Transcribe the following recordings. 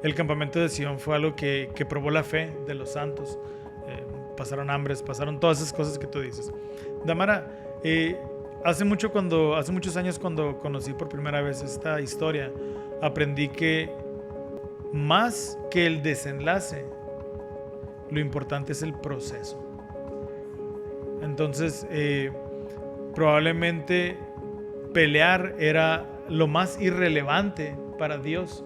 el campamento de Sion fue algo que probó la fe de los santos. Pasaron hambres, pasaron todas esas cosas que tú dices. Damara, hace muchos años cuando conocí por primera vez esta historia, aprendí que más que el desenlace, lo importante es el proceso. Entonces, probablemente pelear era lo más irrelevante para Dios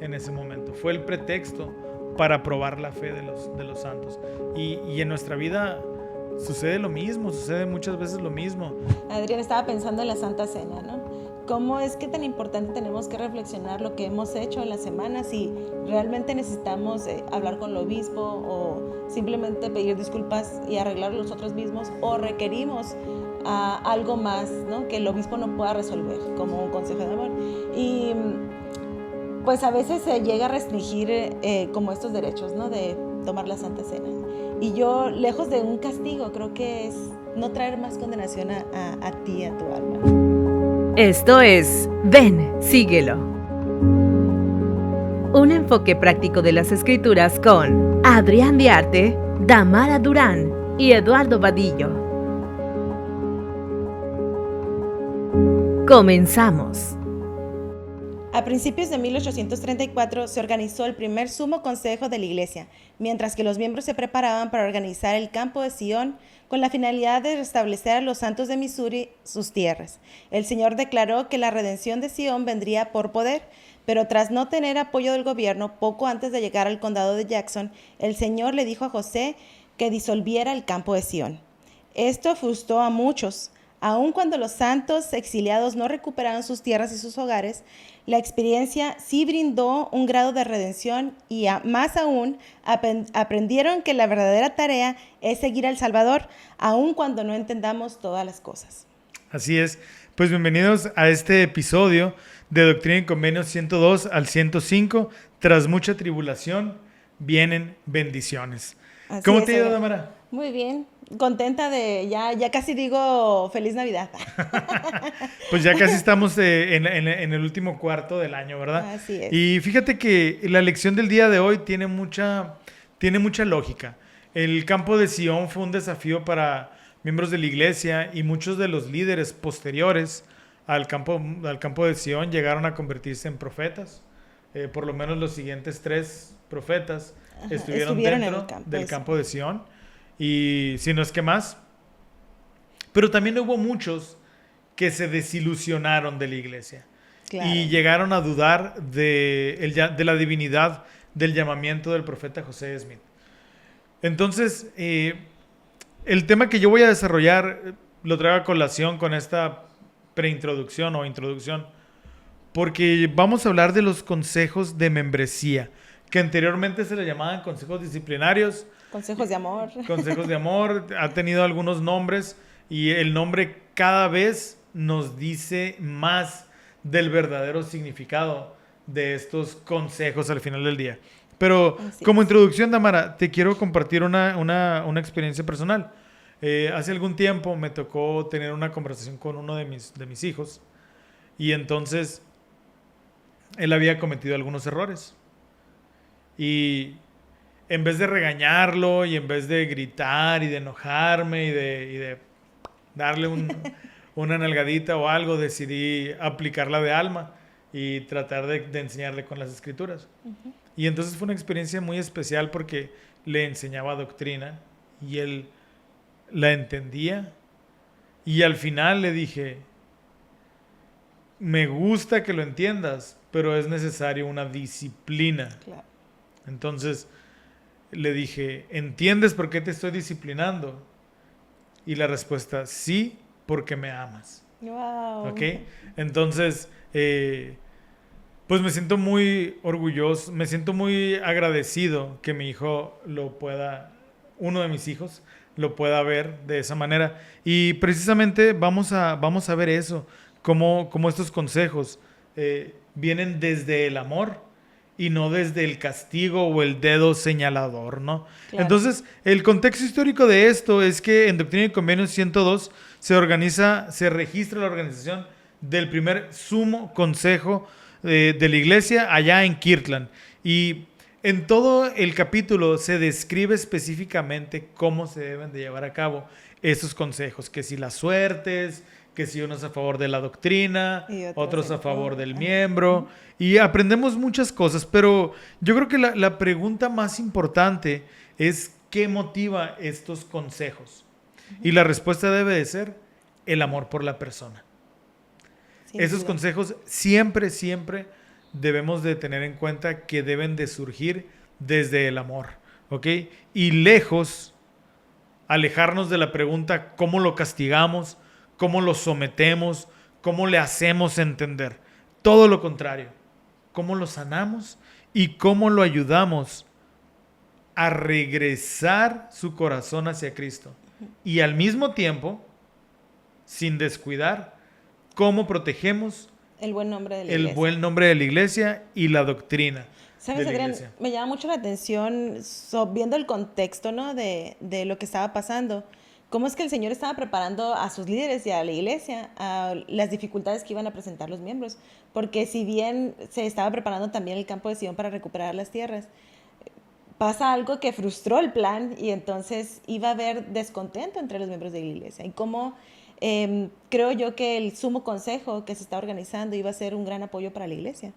en ese momento. Fue el pretexto para probar la fe de los santos. Y en nuestra vida sucede lo mismo, sucede muchas veces lo mismo. Adrián, estaba pensando en la Santa Cena, ¿no? ¿Cómo es que tan importante tenemos que reflexionar lo que hemos hecho en la semana? Si realmente necesitamos hablar con el obispo o simplemente pedir disculpas y arreglarlo nosotros mismos, o requerimos algo más, ¿no? Que el obispo no pueda resolver, como un consejo de amor. Y pues a veces se llega a restringir como estos derechos, ¿no? De tomar la Santa Cena. Y yo, lejos de un castigo, creo que es no traer más condenación a ti, a tu alma. Esto es Ven, síguelo. Un enfoque práctico de las Escrituras con Adrián Diarte, Damara Durán y Eduardo Vadillo. Comenzamos. A principios de 1834 se organizó el primer Sumo Consejo de la Iglesia, mientras que los miembros se preparaban para organizar el campo de Sion con la finalidad de restablecer a los santos de Missouri sus tierras. El Señor declaró que la redención de Sion vendría por poder, pero tras no tener apoyo del gobierno, poco antes de llegar al condado de Jackson, el Señor le dijo a José que disolviera el campo de Sion. Esto frustró a muchos. Aun cuando los santos exiliados no recuperaron sus tierras y sus hogares, la experiencia sí brindó un grado de redención y más aún aprendieron que la verdadera tarea es seguir al Salvador, aun cuando no entendamos todas las cosas. Así es. Pues bienvenidos a este episodio de Doctrina y Convenios 102 al 105. Tras mucha tribulación vienen bendiciones. ¿Cómo te ha ido, Damara? Muy bien, contenta de ya casi digo Feliz Navidad. Pues ya casi estamos en el último cuarto del año, ¿verdad? Así es. Y fíjate que la lección del día de hoy tiene mucha lógica. El campo de Sion fue un desafío para miembros de la iglesia y muchos de los líderes posteriores al campo de Sion llegaron a convertirse en profetas. Por lo menos los siguientes 3 profetas estuvieron dentro del campo de Sion. Y si no es que más. Pero también hubo muchos que se desilusionaron de la iglesia. Claro. Y llegaron a dudar de la divinidad del llamamiento del profeta José Smith. Entonces, el tema que yo voy a desarrollar lo traigo a colación con esta preintroducción o introducción, porque vamos a hablar de los consejos de membresía, que anteriormente se le llamaban consejos disciplinarios. Consejos de amor. Consejos de amor, ha tenido algunos nombres y el nombre cada vez nos dice más del verdadero significado de estos consejos al final del día. Pero como introducción, Damara, te quiero compartir una experiencia personal. Hace algún tiempo me tocó tener una conversación con uno de mis hijos y entonces él había cometido algunos errores. Y en vez de regañarlo y en vez de gritar y de enojarme y de darle una nalgadita o algo, decidí aplicarla de alma y tratar de enseñarle con las escrituras. Uh-huh. Y entonces fue una experiencia muy especial porque le enseñaba doctrina y él la entendía. Y al final le dije, me gusta que lo entiendas, pero es necesario una disciplina. Claro. Entonces le dije, ¿entiendes por qué te estoy disciplinando? Y la respuesta, sí, porque me amas. Wow. ¿Ok? Entonces, pues me siento muy orgulloso, me siento muy agradecido que mi hijo uno de mis hijos, lo pueda ver de esa manera. Y precisamente vamos a ver eso, cómo estos consejos vienen desde el amor y no desde el castigo o el dedo señalador, ¿no? Claro. Entonces, el contexto histórico de esto es que en Doctrina y Convenios 102 se registra la organización del primer Sumo Consejo de la Iglesia allá en Kirtland. Y en todo el capítulo se describe específicamente cómo se deben de llevar a cabo esos consejos, que si las suertes, que si unos a favor de la doctrina, Y otros a en favor contra. del miembro, y aprendemos muchas cosas, pero yo creo que la pregunta más importante es ¿qué motiva estos consejos? Y la respuesta debe de ser el amor por la persona. Sin Esos duda. consejos siempre, siempre debemos de tener en cuenta que deben de surgir desde el amor, ¿ok? Y lejos, alejarnos de la pregunta cómo lo castigamos, cómo lo sometemos, cómo le hacemos entender. Todo lo contrario, cómo lo sanamos y cómo lo ayudamos a regresar su corazón hacia Cristo. Y al mismo tiempo, sin descuidar, cómo protegemos El buen nombre de la el iglesia. buen nombre de la iglesia y la doctrina de ¿Sabes, la Adrián? iglesia. Me llama mucho la atención viendo el contexto, ¿no? de lo que estaba pasando. Cómo es que el Señor estaba preparando a sus líderes y a la iglesia a las dificultades que iban a presentar los miembros. Porque si bien se estaba preparando también el campo de Sion para recuperar las tierras, pasa algo que frustró el plan y entonces iba a haber descontento entre los miembros de la iglesia. Y cómo creo yo que el sumo consejo que se está organizando iba a ser un gran apoyo para la iglesia.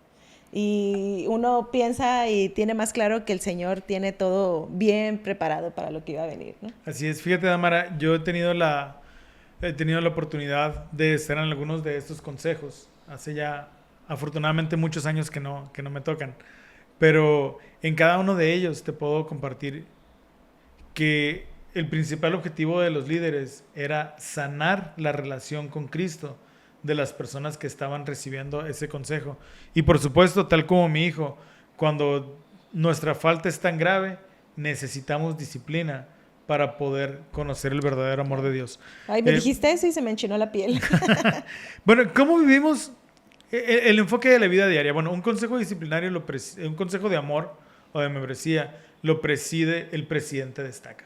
Y uno piensa y tiene más claro que el Señor tiene todo bien preparado para lo que iba a venir, ¿no? Así es, fíjate, Damara, yo he tenido la oportunidad de estar en algunos de estos consejos. Hace ya, afortunadamente, muchos años que no me tocan. Pero en cada uno de ellos te puedo compartir que el principal objetivo de los líderes era sanar la relación con Cristo de las personas que estaban recibiendo ese consejo. Y por supuesto, tal como mi hijo, cuando nuestra falta es tan grave, necesitamos disciplina para poder conocer el verdadero amor de Dios. Ay, me dijiste eso y se me enchinó la piel. Bueno, ¿cómo vivimos el enfoque de la vida diaria? Bueno, un consejo disciplinario, un consejo de amor o de membresía, lo preside el presidente de estaca,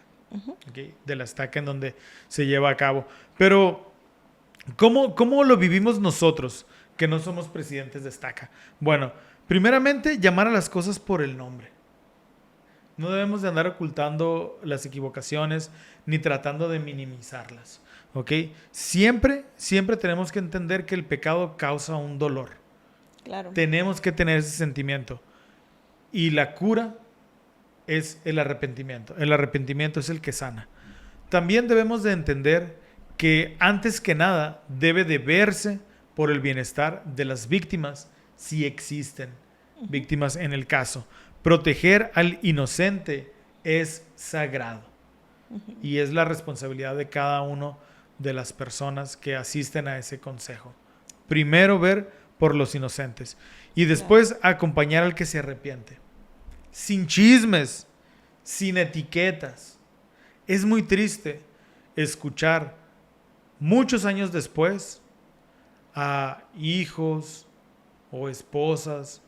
¿okay? De la estaca en donde se lleva a cabo. Pero ¿cómo lo vivimos nosotros, que no somos presidentes de estaca? Bueno, primeramente, llamar a las cosas por el nombre. No debemos de andar ocultando las equivocaciones ni tratando de minimizarlas, ¿ok? Siempre tenemos que entender que el pecado causa un dolor. Claro. Tenemos que tener ese sentimiento. Y la cura es el arrepentimiento. El arrepentimiento es el que sana. También debemos de entender que antes que nada debe de verse por el bienestar de las víctimas, si existen víctimas en el caso. Proteger al inocente es sagrado y es la responsabilidad de cada uno de las personas que asisten a ese consejo. Primero ver por los inocentes y después acompañar al que se arrepiente. Sin chismes, sin etiquetas. Es muy triste escuchar muchos años después a hijos o esposas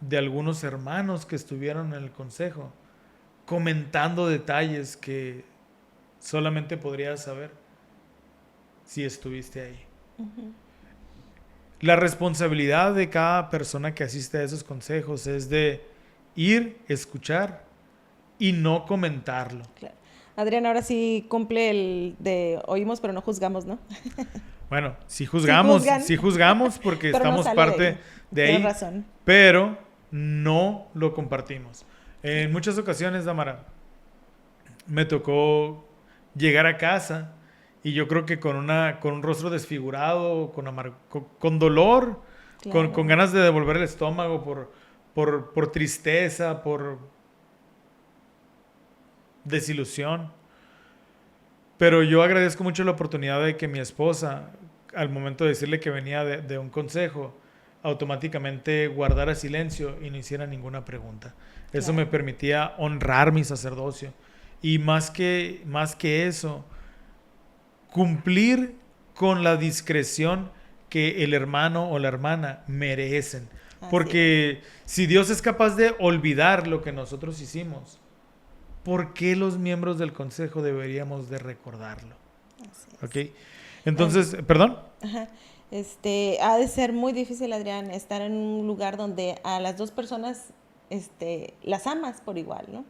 de algunos hermanos que estuvieron en el consejo comentando detalles que solamente podrías saber si estuviste ahí. La responsabilidad de cada persona que asiste a esos consejos es de ir, escuchar y no comentarlo. Claro. Adrián, ahora sí cumple el de oímos pero no juzgamos, ¿no? Bueno, sí juzgamos porque pero estamos no parte de ahí, Tienes razón. pero no lo compartimos. En muchas ocasiones, Damara, me tocó llegar a casa y yo creo que con un rostro desfigurado, con dolor, Claro. con ganas de devolver el estómago por tristeza, por desilusión. Pero yo agradezco mucho la oportunidad de que mi esposa, al momento de decirle que venía de un consejo, automáticamente guardara silencio y no hiciera ninguna pregunta. Eso Claro. me permitía honrar mi sacerdocio. Y más que eso, cumplir con la discreción que el hermano o la hermana merecen. Porque si Dios es capaz de olvidar lo que nosotros hicimos, ¿por qué los miembros del consejo deberíamos de recordarlo? Así es. ¿Ok? Entonces, ¿perdón? Ajá. Ha de ser muy difícil, Adrián, estar en un lugar donde a las dos personas las amas por igual, ¿no?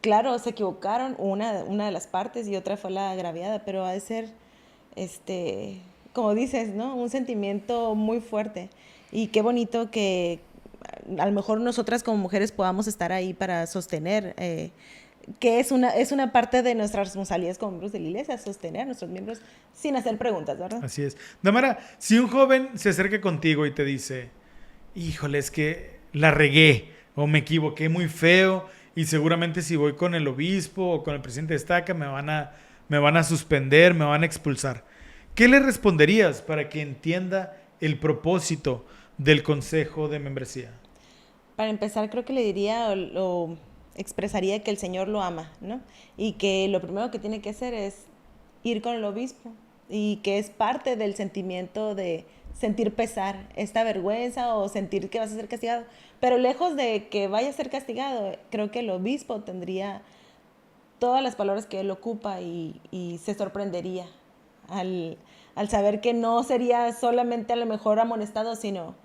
Claro, se equivocaron una de las partes y otra fue la agraviada, pero ha de ser, como dices, ¿no? Un sentimiento muy fuerte. Y qué bonito que a lo mejor nosotras como mujeres podamos estar ahí para sostener, que es una parte de nuestras responsabilidades como miembros de la iglesia, sostener a nuestros miembros sin hacer preguntas, ¿verdad? Así es. Damara, si un joven se acerca contigo y te dice, híjole, es que la regué o me equivoqué muy feo y seguramente si voy con el obispo o con el presidente de estaca me van a suspender, me van a expulsar. ¿Qué le responderías para que entienda el propósito del consejo de membresía? Para empezar, creo que le diría o expresaría que el Señor lo ama, ¿no? Y que lo primero que tiene que hacer es ir con el obispo y que es parte del sentimiento de sentir pesar, esta vergüenza o sentir que vas a ser castigado. Pero lejos de que vaya a ser castigado, creo que el obispo tendría todas las palabras que él ocupa y se sorprendería al saber que no sería solamente a lo mejor amonestado, sino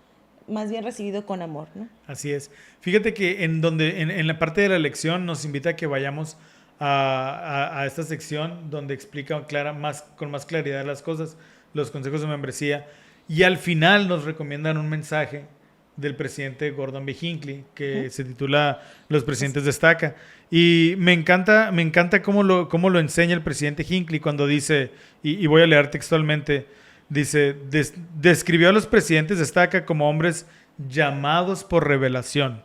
más bien recibido con amor, ¿no? Así es. Fíjate que en la parte de la lección nos invita a que vayamos a esta sección donde explica con más claridad las cosas, los consejos de membresía, y al final nos recomiendan un mensaje del presidente Gordon B. Hinckley que se titula Los presidentes de estaca. Y me encanta cómo lo enseña el presidente Hinckley cuando dice, y voy a leer textualmente, dice, describió a los presidentes de estaca como hombres llamados por revelación,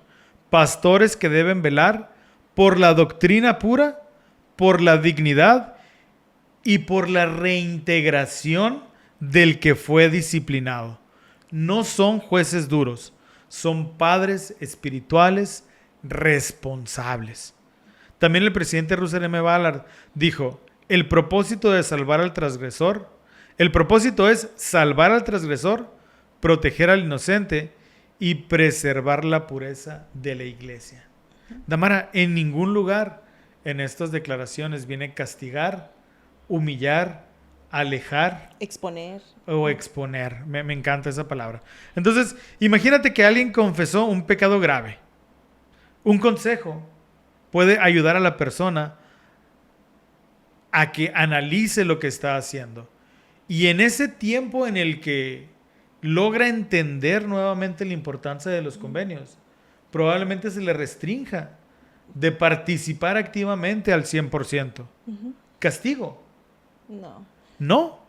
pastores que deben velar por la doctrina pura, por la dignidad y por la reintegración del que fue disciplinado. No son jueces duros, son padres espirituales responsables. También el presidente Russell M. Ballard dijo, el propósito es salvar al transgresor, proteger al inocente y preservar la pureza de la iglesia. Damara, en ningún lugar en estas declaraciones viene castigar, humillar, alejar, exponer o exponer. Me encanta esa palabra. Entonces, imagínate que alguien confesó un pecado grave. Un consejo puede ayudar a la persona a que analice lo que está haciendo. Y en ese tiempo en el que logra entender nuevamente la importancia de los convenios, probablemente se le restrinja de participar activamente al 100%. ¿Castigo? No,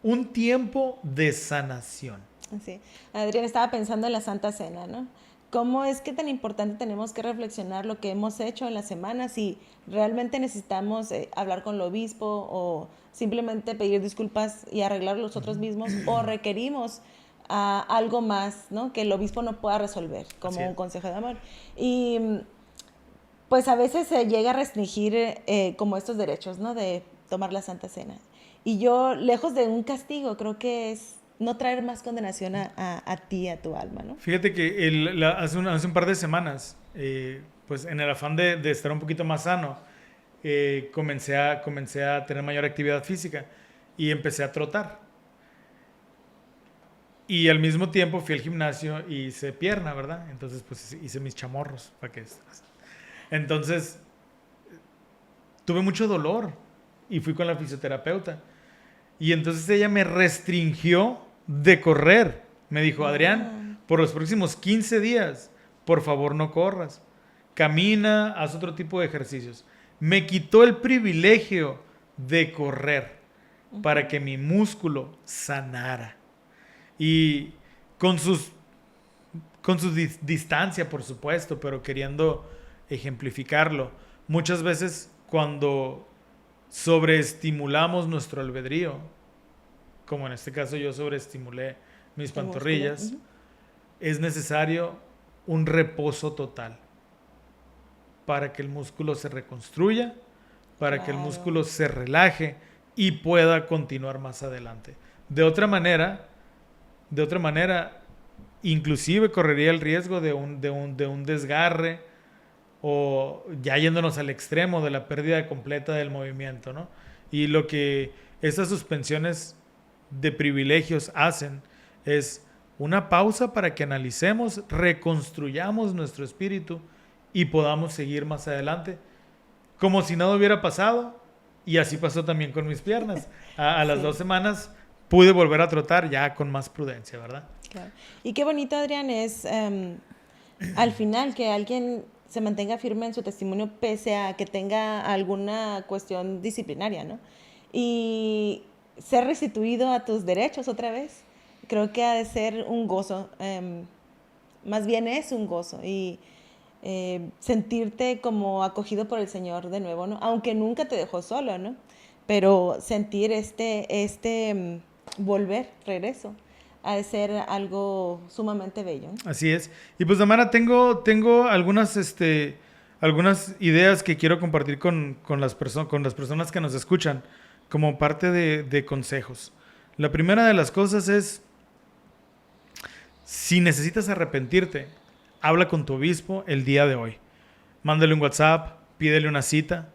un tiempo de sanación. Sí. Adrián, estaba pensando en la Santa Cena, ¿no? ¿Cómo es que tan importante tenemos que reflexionar lo que hemos hecho en la semana? Si realmente necesitamos hablar con el obispo o simplemente pedir disculpas y arreglarlo nosotros mismos o requerimos algo más, ¿no? Que el obispo no pueda resolver, como un consejo de amor. Y pues a veces se llega a restringir como estos derechos, ¿no? De tomar la Santa Cena. Y yo, lejos de un castigo, creo que es no traer más condenación a ti, a tu alma, ¿no? Fíjate que hace un par de semanas, pues en el afán de estar un poquito más sano, comencé a tener mayor actividad física y empecé a trotar. Y al mismo tiempo fui al gimnasio y hice pierna, ¿verdad? Entonces, pues hice mis chamorros. Entonces, tuve mucho dolor y fui con la fisioterapeuta. Y entonces ella me restringió de correr. Me dijo, Adrián, por los próximos 15 días, por favor no corras. Camina, haz otro tipo de ejercicios. Me quitó el privilegio de correr para que mi músculo sanara. Y con su distancia, por supuesto, pero queriendo ejemplificarlo. Muchas veces cuando sobreestimulamos nuestro albedrío, como en este caso yo sobreestimulé mis pantorrillas, es necesario un reposo total para que el músculo se reconstruya, para que el músculo se relaje y pueda continuar más adelante. De otra manera, inclusive correría el riesgo de un desgarre o ya yéndonos al extremo de la pérdida completa del movimiento, ¿no? Y lo que esas suspensiones de privilegios hacen es una pausa para que analicemos, reconstruyamos nuestro espíritu y podamos seguir más adelante. Como si nada hubiera pasado, y así pasó también con mis piernas. A las 2 semanas pude volver a trotar ya con más prudencia, ¿verdad? Claro. Y qué bonito, Adrián, es al final que alguien se mantenga firme en su testimonio pese a que tenga alguna cuestión disciplinaria, ¿no? Y ser restituido a tus derechos otra vez, creo que ha de ser un gozo, más bien es un gozo, y sentirte como acogido por el Señor de nuevo, ¿no? Aunque nunca te dejó solo, ¿no? Pero sentir volver, regreso, ha de ser algo sumamente bello, ¿no? Así es. Y pues, Damara, tengo algunas ideas que quiero compartir con las personas que nos escuchan como parte de consejos. La primera de las cosas es, si necesitas arrepentirte, habla con tu obispo el día de hoy. Mándale un WhatsApp, pídele una cita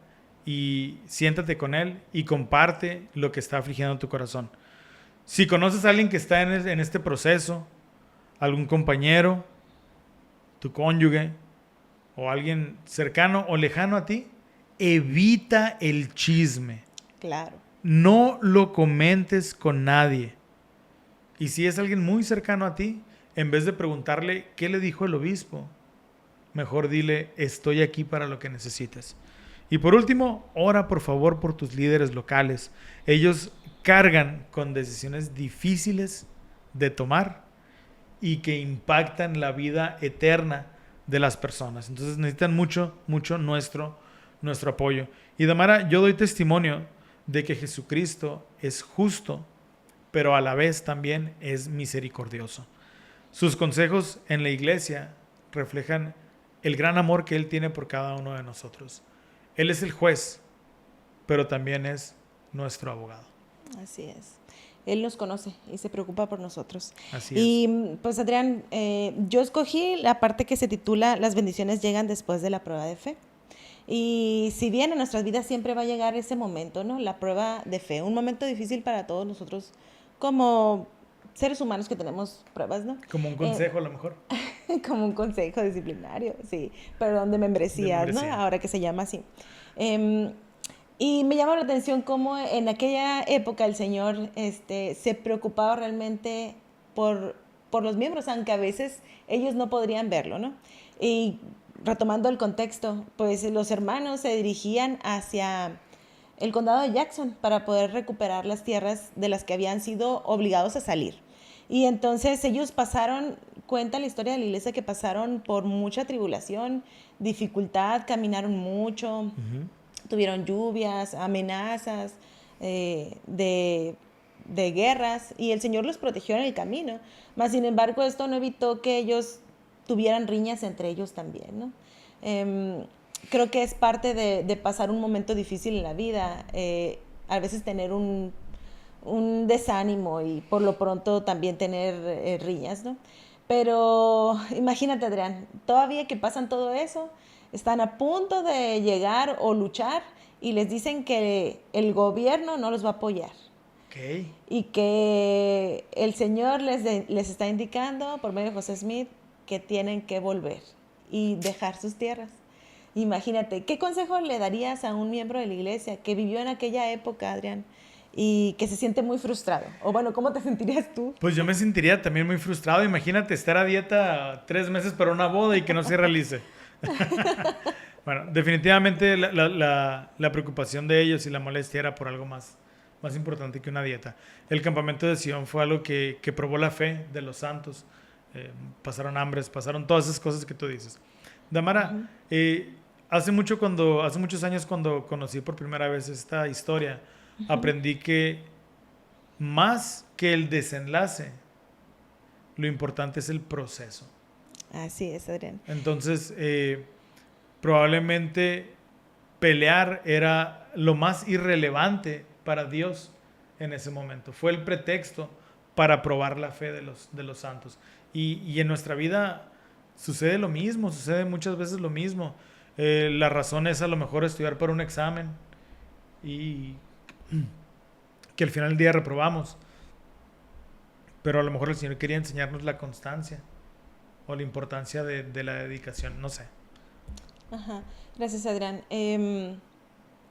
y siéntate con él y comparte lo que está afligiendo tu corazón. Si conoces a alguien que está en este proceso, algún compañero, tu cónyuge o alguien cercano o lejano a ti, evita el chisme. Claro. No lo comentes con nadie. Y si es alguien muy cercano a ti, en vez de preguntarle qué le dijo el obispo, mejor dile, estoy aquí para lo que necesites. Y por último, ora por favor por tus líderes locales. Ellos cargan con decisiones difíciles de tomar y que impactan la vida eterna de las personas. Entonces necesitan mucho nuestro apoyo. Y Damara, yo doy testimonio de que Jesucristo es justo, pero a la vez también es misericordioso. Sus consejos en la iglesia reflejan el gran amor que Él tiene por cada uno de nosotros. Él es el juez, pero también es nuestro abogado. Así es. Él nos conoce y se preocupa por nosotros. Así es. Y pues, Adrián, yo escogí la parte que se titula Las bendiciones llegan después de la prueba de fe. Y si bien en nuestras vidas siempre va a llegar ese momento, ¿no? La prueba de fe, un momento difícil para todos nosotros como seres humanos que tenemos pruebas, ¿no? Como un consejo a lo mejor. Como un consejo disciplinario, sí. Perdón, de membresías, ¿no? Ahora que se llama así. Y me llama la atención cómo en aquella época el Señor se preocupaba realmente por los miembros, aunque a veces ellos no podrían verlo, ¿no? Y retomando el contexto, pues los hermanos se dirigían hacia el condado de Jackson para poder recuperar las tierras de las que habían sido obligados a salir. Y entonces ellos cuenta la historia de la iglesia, que pasaron por mucha tribulación, dificultad, caminaron mucho, tuvieron lluvias, amenazas de guerras, y el Señor los protegió en el camino. Mas, sin embargo, esto no evitó que ellos tuvieran riñas entre ellos también, ¿no? Creo que es parte de pasar un momento difícil en la vida, a veces tener un desánimo y por lo pronto también tener riñas, ¿no? Pero imagínate, Adrián, todavía que pasan todo eso, están a punto de llegar o luchar y les dicen que el gobierno no los va a apoyar. Okay. Y que el Señor les está indicando por medio de José Smith que tienen que volver y dejar sus tierras. Imagínate, ¿qué consejo le darías a un miembro de la iglesia que vivió en aquella época, Adrián, y que se siente muy frustrado? O bueno, ¿cómo te sentirías tú? Pues yo me sentiría también muy frustrado. Imagínate estar a dieta 3 meses para una boda y que no se realice. Bueno, definitivamente la preocupación de ellos y la molestia era por algo más importante que una dieta. El campamento de Sion fue algo que probó la fe de los santos. Pasaron hambres, pasaron todas esas cosas que tú dices. Damara, hace muchos años cuando conocí por primera vez esta historia, aprendí que más que el desenlace, lo importante es el proceso. Así es, Adrián. Entonces, probablemente pelear era lo más irrelevante para Dios en ese momento. Fue el pretexto para probar la fe de los santos. Y en nuestra vida sucede lo mismo, sucede muchas veces lo mismo. La razón es a lo mejor estudiar para un examen y que al final del día reprobamos. Pero a lo mejor el Señor quería enseñarnos la constancia o la importancia de la dedicación, no sé. Ajá. Gracias, Adrián.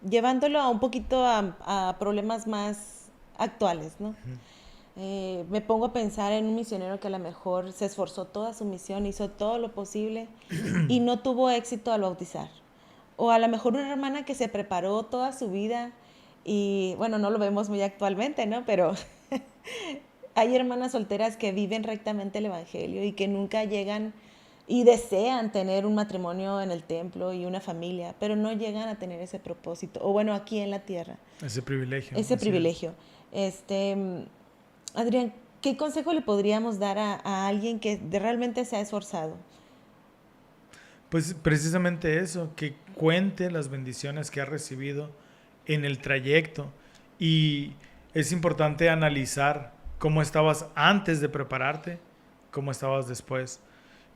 Llevándolo a un poquito a problemas más actuales, ¿no? Me pongo a pensar en un misionero que a lo mejor se esforzó toda su misión, hizo todo lo posible y no tuvo éxito al bautizar. O a lo mejor una hermana que se preparó toda su vida y, bueno, no lo vemos muy actualmente, ¿no? Pero hay hermanas solteras que viven rectamente el evangelio y que nunca llegan y desean tener un matrimonio en el templo y una familia, pero no llegan a tener ese propósito, o bueno, aquí en la tierra. Ese privilegio. Ese privilegio. Adrián, ¿qué consejo le podríamos dar a alguien que realmente se ha esforzado? Pues precisamente eso, que cuente las bendiciones que ha recibido en el trayecto. Y es importante analizar cómo estabas antes de prepararte, cómo estabas después.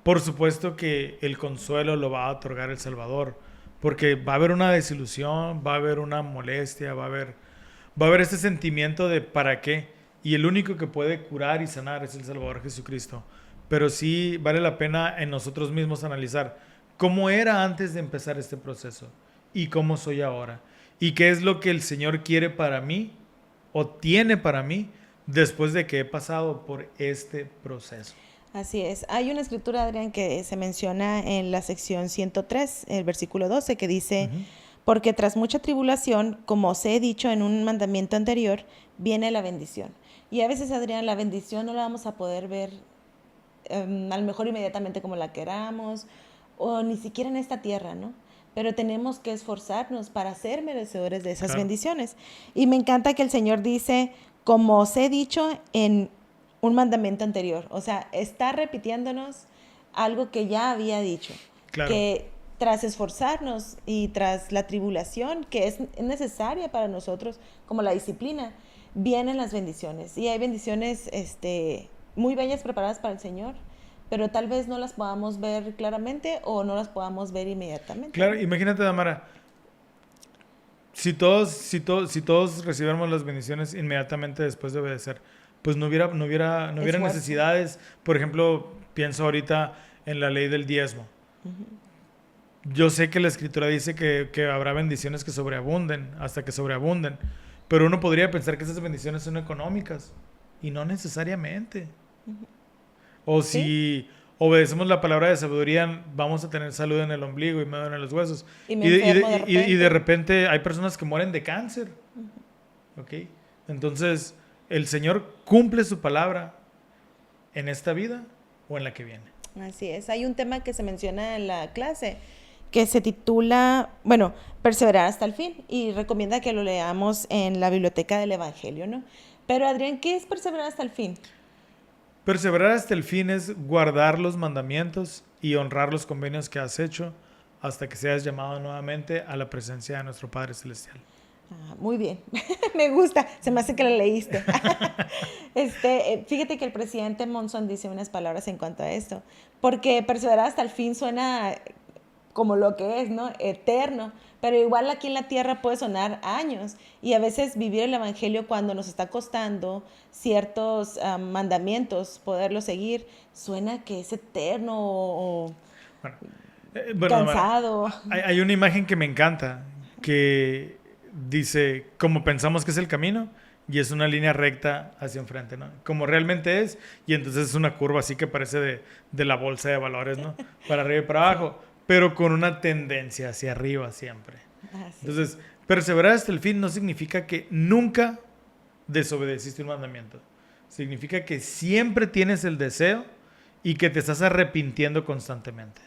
Por supuesto que el consuelo lo va a otorgar el Salvador, porque va a haber una desilusión, va a haber una molestia, va a haber este sentimiento de ¿para qué? Y el único que puede curar y sanar es el Salvador Jesucristo. Pero sí vale la pena en nosotros mismos analizar cómo era antes de empezar este proceso y cómo soy ahora. Y qué es lo que el Señor quiere para mí o tiene para mí después de que he pasado por este proceso. Así es. Hay una escritura, Adrián, que se menciona en la sección 103, el versículo 12, que dice, porque tras mucha tribulación, como os he dicho en un mandamiento anterior, viene la bendición. Y a veces, Adrián, la bendición no la vamos a poder ver a lo mejor inmediatamente como la queramos, o ni siquiera en esta tierra, ¿no? Pero tenemos que esforzarnos para ser merecedores de esas bendiciones. Y me encanta que el Señor dice, como os he dicho en un mandamiento anterior. O sea, está repitiéndonos algo que ya había dicho. Claro. Que tras esforzarnos y tras la tribulación que es necesaria para nosotros, como la disciplina, vienen las bendiciones. Y hay bendiciones muy bellas preparadas para el Señor, pero tal vez no las podamos ver claramente o no las podamos ver inmediatamente. Claro, imagínate, Damara, si todos recibiéramos las bendiciones inmediatamente después de obedecer, pues no hubiera necesidades. Por ejemplo, pienso ahorita en la ley del diezmo. Yo sé que la Escritura dice que habrá bendiciones que sobreabunden, hasta que sobreabunden, pero uno podría pensar que esas bendiciones son económicas y no necesariamente. O si obedecemos la palabra de sabiduría, vamos a tener salud en el ombligo y medio en los huesos. Y de repente hay personas que mueren de cáncer. ¿Okay? Entonces, el Señor cumple su palabra en esta vida o en la que viene. Así es. Hay un tema que se menciona en la clase que se titula, perseverar hasta el fin, y recomienda que lo leamos en la biblioteca del Evangelio, ¿no? Pero, Adrián, ¿qué es perseverar hasta el fin? Perseverar hasta el fin es guardar los mandamientos y honrar los convenios que has hecho hasta que seas llamado nuevamente a la presencia de nuestro Padre Celestial. Muy bien, me gusta, se me hace que la leíste. Fíjate que el presidente Monson dice unas palabras en cuanto a esto, porque perseverar hasta el fin suena como lo que es, ¿no? Eterno, pero igual aquí en la tierra puede sonar años, y a veces vivir el evangelio cuando nos está costando ciertos mandamientos, poderlo seguir, suena que es eterno o cansado. Hay una imagen que me encanta, que dice, como pensamos que es el camino, y es una línea recta hacia enfrente, ¿no? Como realmente es, y entonces es una curva así que parece de la bolsa de valores, ¿no? Para arriba y para abajo, pero con una tendencia hacia arriba siempre. Entonces, perseverar hasta el fin no significa que nunca desobedeciste un mandamiento. Significa que siempre tienes el deseo y que te estás arrepintiendo constantemente.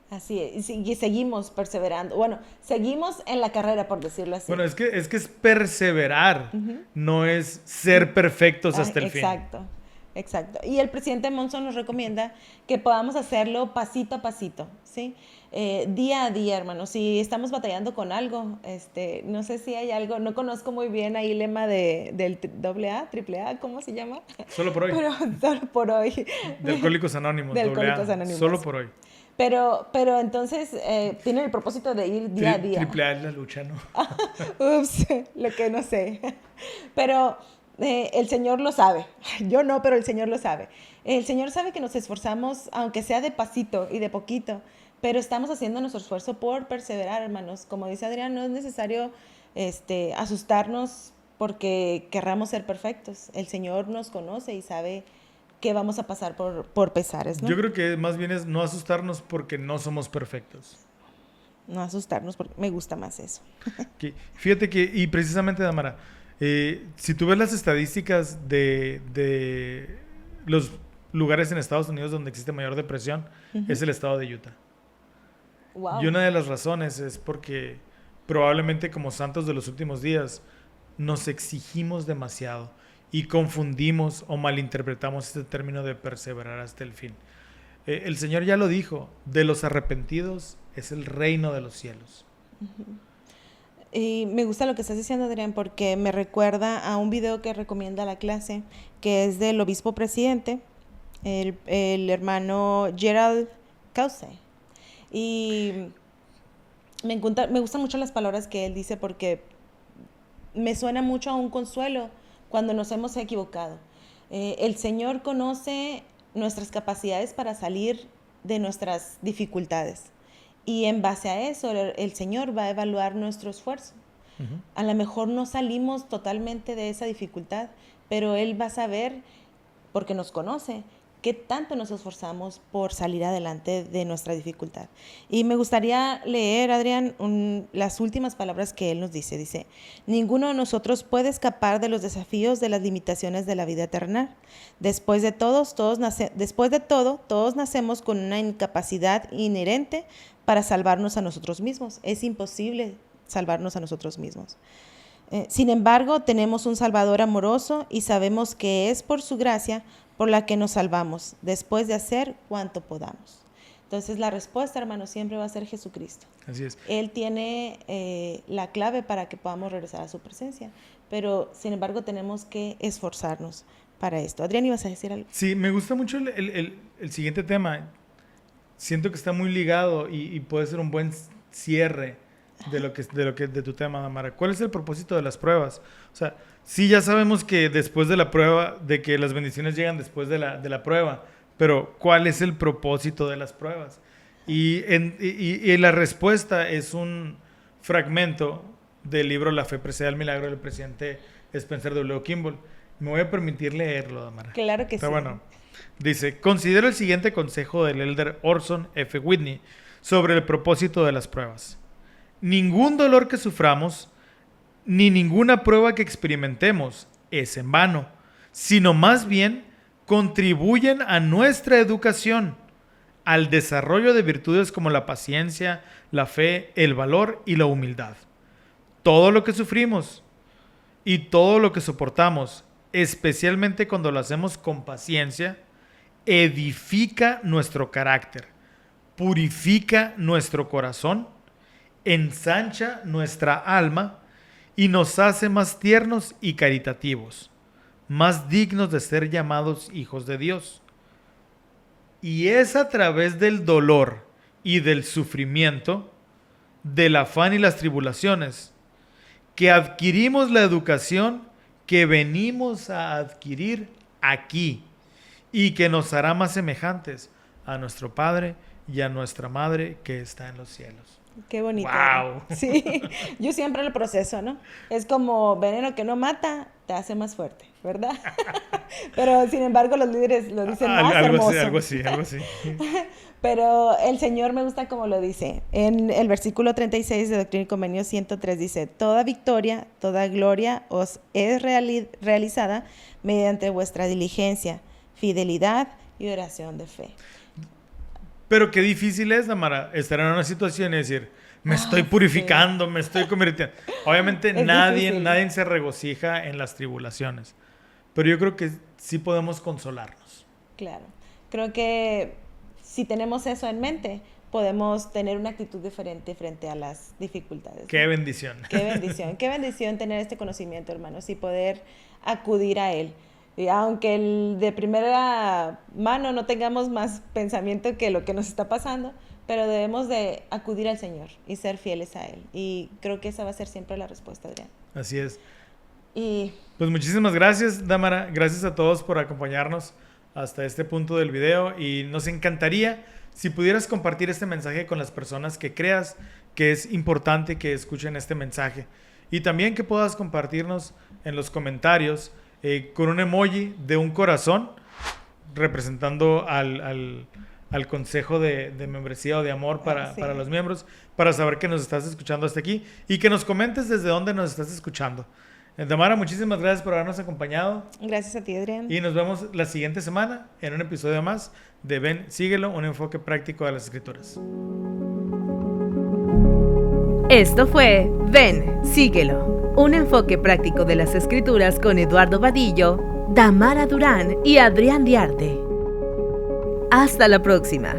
Así es, y seguimos perseverando. Bueno, seguimos en la carrera, por decirlo así. Bueno, es que es perseverar, no es ser perfectos hasta el fin. Exacto. Y el presidente Monson nos recomienda que podamos hacerlo pasito a pasito, ¿sí? Día a día, hermano. Si estamos batallando con algo, no sé si hay algo, no conozco muy bien ahí el lema del AAA, ¿cómo se llama? Solo por hoy. Pero solo por hoy. De Alcohólicos Anónimos, AA. Solo por hoy. Pero entonces tiene el propósito de ir día a día. AAA es la lucha, ¿no? Ups, lo que no sé. Pero el Señor lo sabe. Yo no, pero el Señor lo sabe. El Señor sabe que nos esforzamos, aunque sea de pasito y de poquito, pero estamos haciendo nuestro esfuerzo por perseverar, hermanos. Como dice Adrián, no es necesario asustarnos porque querramos ser perfectos. El Señor nos conoce y sabe que vamos a pasar por pesares, ¿no? Yo creo que más bien es no asustarnos porque no somos perfectos. No asustarnos, porque me gusta más eso. Fíjate que, y precisamente, Damara, si tú ves las estadísticas de los lugares en Estados Unidos donde existe mayor depresión, es el estado de Utah. Wow. Y una de las razones es porque probablemente como santos de los últimos días nos exigimos demasiado y confundimos o malinterpretamos este término de perseverar hasta el fin. El Señor ya lo dijo, de los arrepentidos es el reino de los cielos. Y me gusta lo que estás diciendo, Adrián, porque me recuerda a un video que recomienda la clase, que es del obispo presidente, el hermano Gerald Causey. Y me gustan mucho las palabras que él dice porque me suena mucho a un consuelo cuando nos hemos equivocado. El Señor conoce nuestras capacidades para salir de nuestras dificultades. Y en base a eso, el Señor va a evaluar nuestro esfuerzo. A lo mejor no salimos totalmente de esa dificultad, pero Él va a saber, porque nos conoce, qué tanto nos esforzamos por salir adelante de nuestra dificultad. Y me gustaría leer, Adrián, las últimas palabras que Él nos dice. Dice, ninguno de nosotros puede escapar de los desafíos de las limitaciones de la vida eterna. Después de todo, todos nacemos con una incapacidad inherente para salvarnos a nosotros mismos. Es imposible salvarnos a nosotros mismos. Sin embargo, tenemos un Salvador amoroso y sabemos que es por su gracia por la que nos salvamos, después de hacer cuanto podamos. Entonces, la respuesta, hermano, siempre va a ser Jesucristo. Así es. Él tiene la clave para que podamos regresar a su presencia, pero, sin embargo, tenemos que esforzarnos para esto. Adrián, ¿ibas a decir algo? Sí, me gusta mucho el siguiente tema. Siento que está muy ligado y puede ser un buen cierre de tu tema, Damara. ¿Cuál es el propósito de las pruebas? O sea, sí, ya sabemos que después de la prueba, de que las bendiciones llegan después de la prueba, pero ¿cuál es el propósito de las pruebas? Y la respuesta es un fragmento del libro La fe precede al milagro del presidente Spencer W. Kimball. Me voy a permitir leerlo, Damara. Claro que Está sí. bueno. Dice, considero el siguiente consejo del elder Orson F. Whitney sobre el propósito de las pruebas. Ningún dolor que suframos, ni ninguna prueba que experimentemos es en vano, sino más bien contribuyen a nuestra educación, al desarrollo de virtudes como la paciencia, la fe, el valor y la humildad. Todo lo que sufrimos y todo lo que soportamos, especialmente cuando lo hacemos con paciencia, edifica nuestro carácter, purifica nuestro corazón, ensancha nuestra alma y nos hace más tiernos y caritativos, más dignos de ser llamados hijos de Dios. Y es a través del dolor y del sufrimiento, del afán y las tribulaciones, que adquirimos la educación que venimos a adquirir aquí y que nos hará más semejantes a nuestro Padre y a nuestra Madre que está en los cielos. Qué bonito. ¡Wow! Sí, yo siempre lo proceso, ¿no? Es como veneno que no mata, te hace más fuerte, ¿verdad? Pero, sin embargo, los líderes lo dicen más hermoso. Algo así. Pero el Señor me gusta como lo dice. En el versículo 36 de Doctrina y Convenios 103 dice, toda victoria, toda gloria os es realizada mediante vuestra diligencia, fidelidad y oración de fe. Pero qué difícil es, Damara, estar en una situación y decir, me estoy purificando, sí, me estoy convirtiendo. Obviamente nadie se regocija en las tribulaciones, pero yo creo que sí podemos consolarnos. Claro, creo que si tenemos eso en mente, podemos tener una actitud diferente frente a las dificultades. ¡Qué bendición! Qué bendición tener este conocimiento, hermanos, y poder acudir a él. Y aunque de primera mano no tengamos más pensamiento que lo que nos está pasando, pero debemos de acudir al Señor y ser fieles a Él. Y creo que esa va a ser siempre la respuesta, Adrián. Así es. Y pues muchísimas gracias, Damara. Gracias a todos por acompañarnos hasta este punto del video y nos encantaría si pudieras compartir este mensaje con las personas que creas que es importante que escuchen este mensaje. Y también que puedas compartirnos en los comentarios con un emoji de un corazón representando al consejo de membresía o de amor para los miembros, para saber que nos estás escuchando hasta aquí y que nos comentes desde dónde nos estás escuchando. Damara, muchísimas gracias por habernos acompañado. Gracias a ti, Adrián. Y nos vemos la siguiente semana en un episodio más de Ven, Síguelo, un enfoque práctico de las Escrituras. Esto fue Ven, Síguelo, un enfoque práctico de las Escrituras con Eduardo Vadillo, Damara Durán y Adrián Diarte. Hasta la próxima.